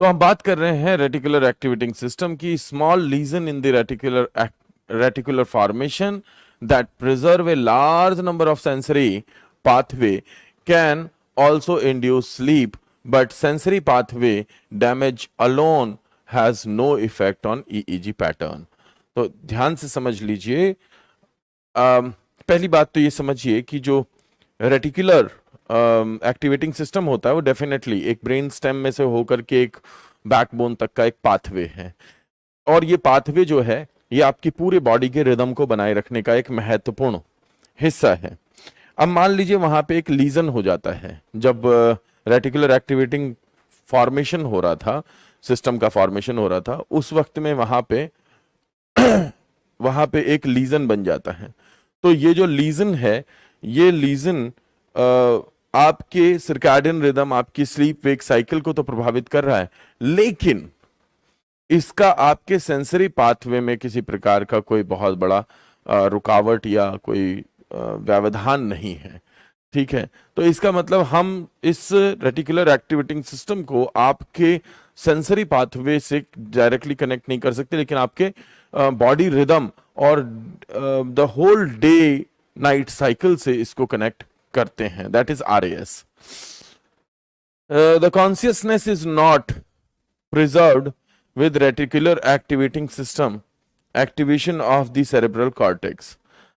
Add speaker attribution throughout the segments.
Speaker 1: तो हम बात कर रहे हैं रेटिकुलर एक्टिवेटिंग सिस्टम की। Small lesion in the reticular formation that preserve a large number of sensory pathway can also induce sleep, but sensory pathway damage alone has no effect on EEG pattern. तो ध्यान से समझ लीजिए। पहली बात तो ये समझिए कि जो रेटिकुलर एक्टिवेटिंग सिस्टम होता है वो डेफिनेटली एक ब्रेन स्टेम में से होकर के एक बैकबोन तक का एक पाथवे है, और ये पाथवे जो है ये आपकी पूरे बॉडी के रिदम को बनाए रखने का एक महत्वपूर्ण हिस्सा है। अब मान लीजिए वहां पे एक लीजन हो जाता है। जब रेटिकुलर एक्टिवेटिंग फॉर्मेशन हो रहा था, सिस्टम का फॉर्मेशन हो रहा था, उस वक्त में वहां पे एक लीजन बन जाता है। तो ये जो लीजन है, ये लीजन आपके सर्कैडियन रिदम, आपकी स्लीप वेक साइकिल को तो प्रभावित कर रहा है, लेकिन इसका आपके सेंसरी पाथवे में किसी प्रकार का कोई बहुत बड़ा रुकावट या कोई व्यवधान नहीं है। ठीक है, तो इसका मतलब हम इस रेटिकुलर एक्टिवेटिंग सिस्टम को आपके सेंसरी पाथवे से डायरेक्टली कनेक्ट नहीं कर सकते, लेकिन आपके बॉडी रिदम और the whole day night cycle से इसको कनेक्ट करते हैं। That is RAS. The consciousness is not preserved with reticular activating system activation of the cerebral cortex.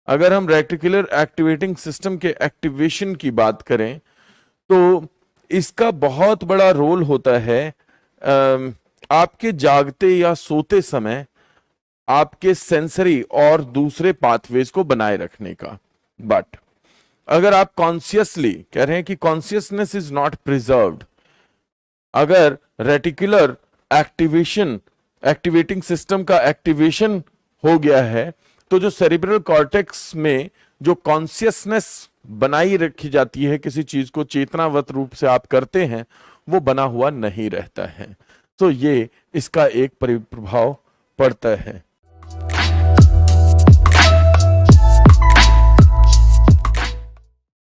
Speaker 1: अगर हम रेटिकुलर एक्टिवेटिंग सिस्टम के एक्टिवेशन की बात करें तो इसका बहुत बड़ा रोल होता है आपके जागते या सोते समय आपके सेंसरी और दूसरे पाथवेज को बनाए रखने का। बट अगर आप कॉन्शियसली कह रहे हैं कि कॉन्शियसनेस इज नॉट प्रिजर्व्ड, अगर रेटिकुलर एक्टिवेटिंग सिस्टम का एक्टिवेशन हो गया है, तो जो सेरिब्रल कॉर्टेक्स में जो कॉन्शियसनेस बनाई रखी जाती है, किसी चीज को चेतनावत रूप से आप करते हैं, वो बना हुआ नहीं रहता है। तो ये इसका एक प्रभाव पड़ता है।